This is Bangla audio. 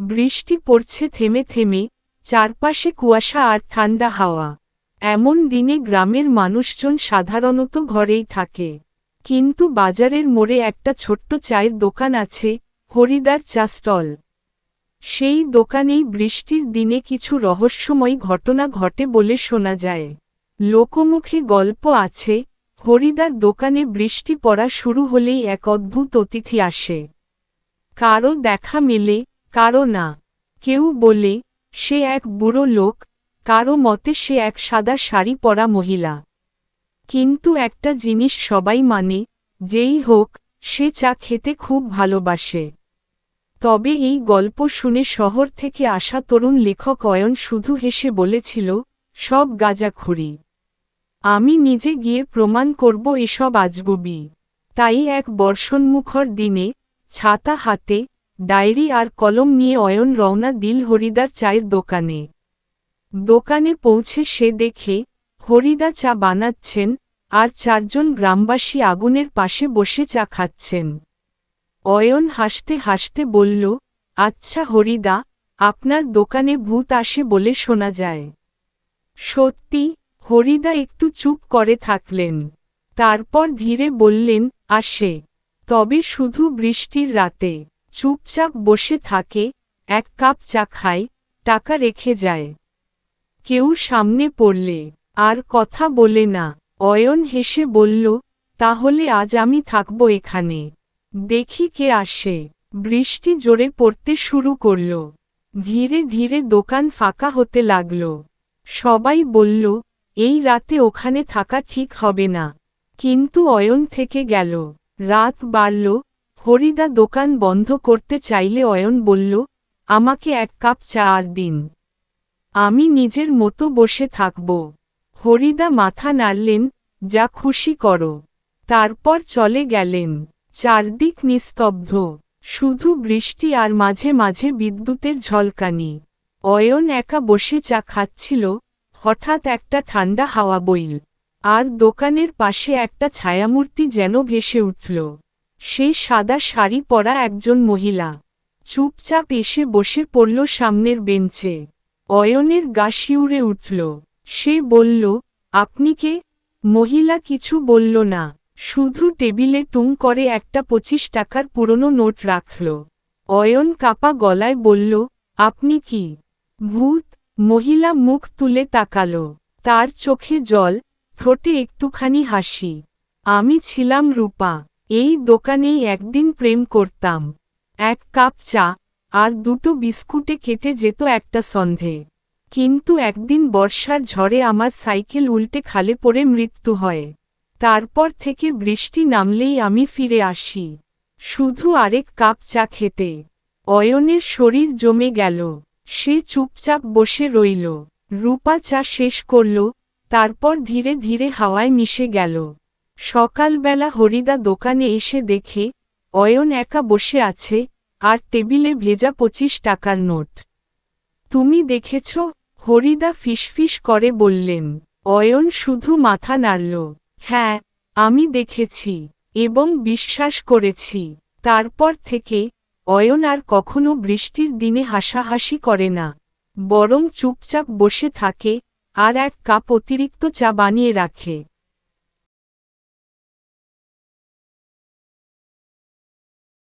বৃষ্টি পড়ছে থেমে থেমে, চারপাশে কুয়াশা আর ঠান্ডা হাওয়া। এমন দিনে গ্রামের মানুষজন সাধারণত ঘরেই থাকে, কিন্তু বাজারের মোড়ে একটা ছোট্ট চায়ের দোকান আছে, হরিদার চা স্টল। সেই দোকানেই বৃষ্টির দিনে কিছু রহস্যময় ঘটনা ঘটে বলে শোনা যায়। লোকমুখে গল্প আছে, হরিদার দোকানে বৃষ্টি পড়া শুরু হলেই এক অদ্ভুত অতিথি আসে। কারো দেখা মেলে, কারো না। কেউ বলে সে এক বুড়ো লোক, কারো মতে সে এক সাদা শাড়ি পরা মহিলা। কিন্তু একটা জিনিস সবাই মানে, যেই হোক, সে চা খেতে খুব ভালোবাসে। তবে এই গল্প শুনে শহর থেকে আসা তরুণ লেখক অয়ন শুধু হেসে বলেছিল, সব গাঁজাখুরি। আমি নিজে গিয়ে প্রমাণ করব এসব আজগুবি। তাই এক বর্ষণমুখর দিনে, ছাতা হাতে, ডায়েরি আর কলম নিয়ে অয়ন রওনা দিল হরিদার চায়ের দোকানে। দোকানে পৌঁছে সে দেখে, হরিদা চা বানাচ্ছেন, আর চারজন গ্রামবাসী আগুনের পাশে বসে চা খাচ্ছেন। অয়ন হাসতে হাসতে বলল, আচ্ছা হরিদা, আপনার দোকানে ভূত আসে বলে শোনা যায়। সত্যি? হরিদা একটু চুপ করে থাকলেন। তারপর ধীরে বললেন, আসে। তবে শুধু বৃষ্টির রাতে। চুপচাপ বসে থাকে, এক কাপ চা খায়, টাকা রেখে যায়। কেউ সামনে পড়লে আর কথা বলে না। অয়ন হেসে বলল, তাহলে আজ আমি থাকব এখানে। দেখি কে আসে। বৃষ্টি জোরে পড়তে শুরু করল। ধীরে ধীরে দোকান ফাঁকা হতে লাগল। সবাই বলল, এই রাতে ওখানে থাকা ঠিক হবে না। কিন্তু অয়ন থেকে গেল। রাত বাড়ল, হরিদা দোকান বন্ধ করতে চাইলে অয়ন বলল, আমাকে এক কাপ চা আর দিন। আমি নিজের মতো বসে থাকব। হরিদা মাথা নাড়লেন, যা খুশি করো। তারপর চলে গেলেন। চারদিক নিস্তব্ধ, শুধু বৃষ্টি আর মাঝে মাঝে বিদ্যুতের ঝলকানি। অয়ন একা বসে চা খাচ্ছিল, হঠাৎ একটা ঠান্ডা হাওয়া বইল। আর দোকানের পাশে একটা ছায়ামূর্তি যেন ভেসে উঠল। সে সাদা শাড়ি পরা একজন মহিলা। চুপচাপ এসে বসে পড়ল সামনের বেঞ্চে। অয়নের গা শিউরে উঠল। সে বলল, আপনি কে? মহিলা কিছু বলল না, শুধু টেবিলে টুং করে একটা 25 টাকার পুরনো নোট রাখল। অয়ন কাপা গলায় বলল, আপনি কি ভূত? মহিলা মুখ তুলে তাকাল। তার চোখে জল, ঠোঁটে একটুখানি হাসি। আমি ছিলাম রূপা। এই দোকানেই একদিন প্রেম করতাম। এক কাপ চা আর দুটো বিস্কুটে কেটে যেত একটা সন্ধে। কিন্তু একদিন বর্ষার ঝড়ে আমার সাইকেল উল্টে খালে পড়ে মৃত্যু হয়। তারপর থেকে বৃষ্টি নামলেই আমি ফিরে আসি, শুধু আরেক কাপ চা খেতে। অয়নের শরীর জমে গেল। সে চুপচাপ বসে রইল। রূপা চা শেষ করল, তারপর ধীরে ধীরে হাওয়ায় মিশে গেল। সকালবেলা হরিদা দোকানে এসে দেখে, অয়ন একা বসে আছে, আর টেবিলে ভেজা 25 টাকার নোট। তুমি দেখেছ? হরিদা ফিসফিস করে বললেন। অয়ন শুধু মাথা নাড়ল। হ্যাঁ, আমি দেখেছি, এবং বিশ্বাস করেছি। তারপর থেকে অয়ন আর কখনো বৃষ্টির দিনে হাসাহাসি করে না, বরং চুপচাপ বসে থাকে, আর এক কাপ অতিরিক্ত চা বানিয়ে রাখে।